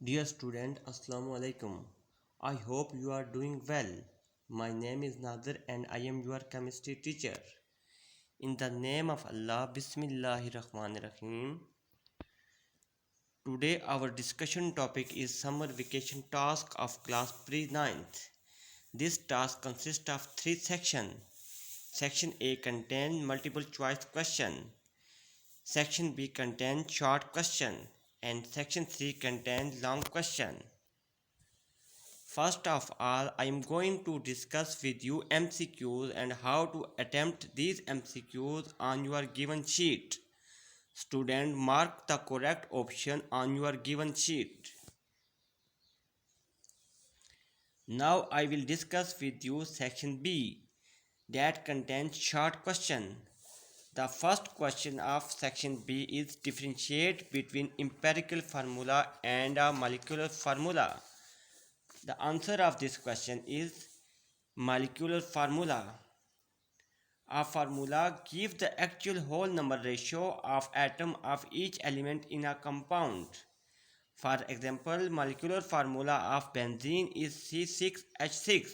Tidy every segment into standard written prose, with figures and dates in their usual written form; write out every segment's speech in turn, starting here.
Dear student, Assalamu alaikum. I hope you are doing well. My name is Nadir and I am your chemistry teacher. In the name of Allah, Bismillahir Rahmanir Rahim. Today our discussion topic is summer vacation task of class pre-9th. This task consists of three sections. Section A contains multiple choice question. Section B contains short question and section C contains long question. First of all, I am going to discuss with you MCQs and how to attempt these MCQs on your given sheet. Student, mark the correct option on your given sheet. Now I will discuss with you section B that contains short question. The first question of section B is differentiate between empirical formula and a molecular formula. The answer of this question is molecular formula. A formula gives the actual whole number ratio of atom of each element in a compound. For example, molecular formula of benzene is C6H6.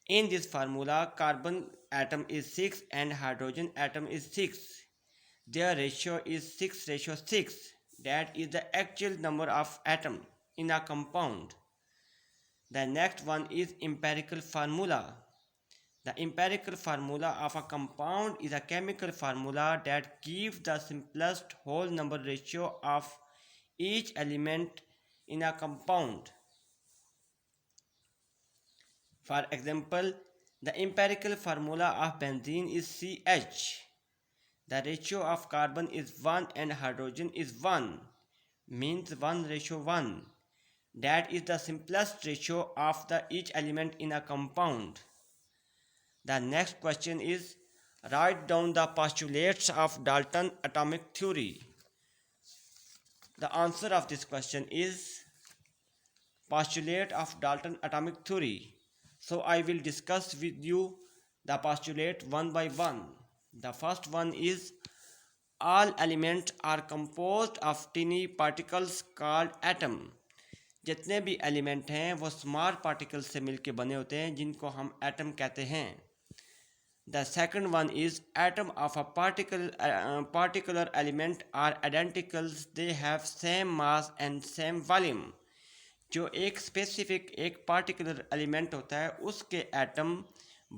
In this formula, carbon atom is 6 and hydrogen atom is 6. Their ratio is 6:6. That is the actual number of atoms in a compound. The next one is empirical formula. The empirical formula of a compound is a chemical formula that gives the simplest whole number ratio of each element in a compound. For example, the empirical formula of benzene is CH. The ratio of carbon is 1 and hydrogen is 1, means 1:1. That is the simplest ratio of each element in a compound. The next question is write down the postulates of Dalton atomic theory. The answer of this question is postulate of Dalton atomic theory. So I will discuss with you the postulate one by one. The first one is all elements are composed of tiny particles called atom. जितने भी element हैं वो small particle से मिलकर बने होते हैं जिनको हम एटम कहते हैं. The second one is atom of a particular element are identical. They have same mass and same volume. जो एक स्पेसिफिक एक पार्टिकुलर एलिमेंट होता है उसके atom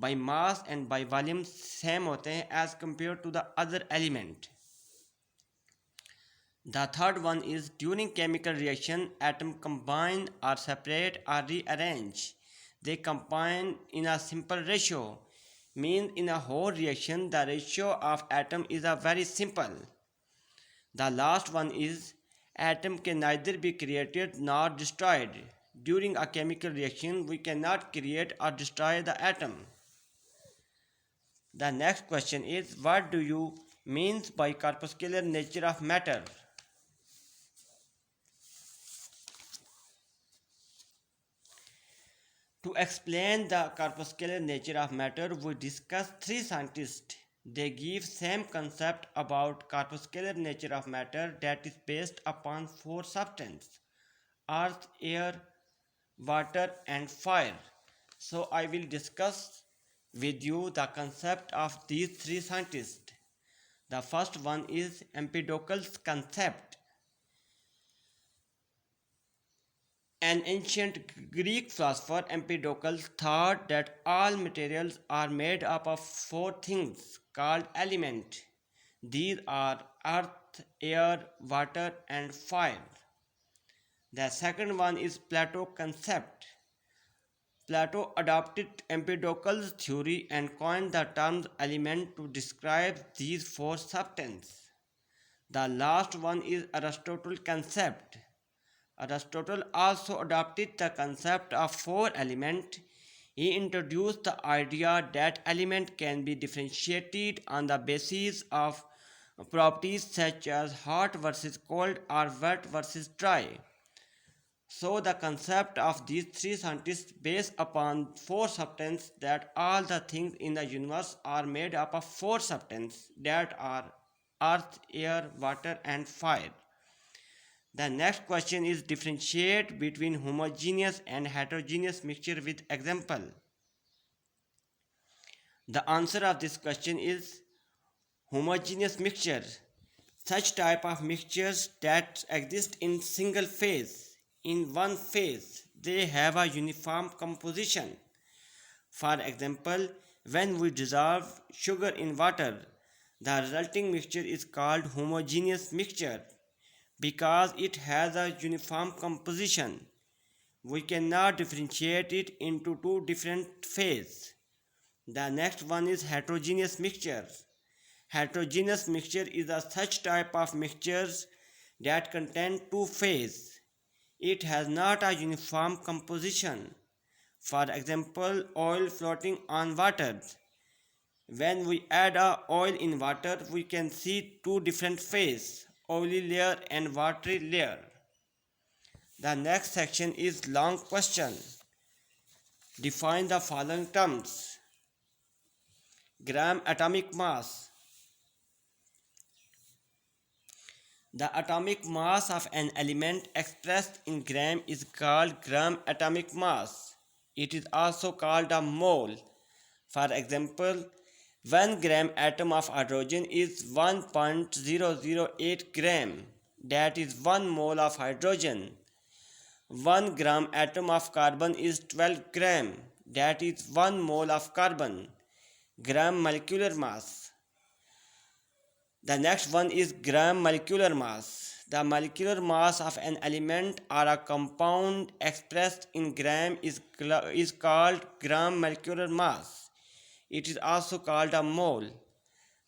by mass and by volume same होते हैं as compared to the other element. The third one is during chemical reaction atom combine or separate or rearrange. They combine in a simple ratio. Means in a whole reaction the ratio of atom is a very simple. The last one is atom can neither be created nor destroyed. During a chemical reaction we cannot create or destroy the atom. The next question is what do you means by corpuscular nature of matter? To explain the corpuscular nature of matter, we discuss three scientists. They give same concept about corpuscular nature of matter that is based upon four substances: earth, air, water and fire. So I will discuss with you the concept of these three scientists. The first one is Empedocles concept. An ancient Greek philosopher Empedocles thought that all materials are made up of four things called elements. These are earth, air, water, and fire. The second one is Plato concept. Plato adopted Empedocles' theory and coined the term element to describe these four substances. The last one is Aristotle concept. Aristotle also adopted the concept of four elements. He introduced the idea that elements can be differentiated on the basis of properties such as hot versus cold or wet versus dry. So the concept of these three scientists based upon four substances that all the things in the universe are made up of four substances that are earth, air, water and fire. The next question is differentiate between homogeneous and heterogeneous mixture with example. The answer of this question is homogeneous mixture. Such type of mixtures that exist in single phase. In one phase, they have a uniform composition. For example, when we dissolve sugar in water, the resulting mixture is called homogeneous mixture because it has a uniform composition. We cannot differentiate it into two different phases. The next one is heterogeneous mixture. Heterogeneous mixture is a such type of mixtures that contain two phases. It has not a uniform composition. For example, oil floating on water. When we add a oil in water, we can see two different phases, oily layer and watery layer. The next section is long question. Define the following terms. Gram atomic mass. The atomic mass of an element expressed in gram is called gram atomic mass. It is also called a mole. For example, 1 gram atom of hydrogen is 1.008 gram. That is 1 mole of hydrogen. 1 gram atom of carbon is 12 gram. That is 1 mole of carbon. Gram molecular mass. The next one is gram molecular mass. The molecular mass of an element or a compound expressed in gram is called gram molecular mass. It is also called a mole.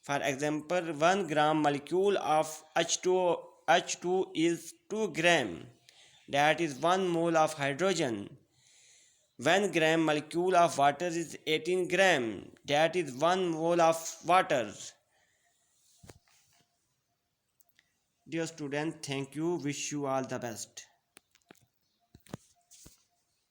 For example, 1 gram molecule of H2 is 2 gram. That is 1 mole of hydrogen. 1 gram molecule of water is 18 gram. That is 1 mole of water. Dear student, thank you. Wish you all the best.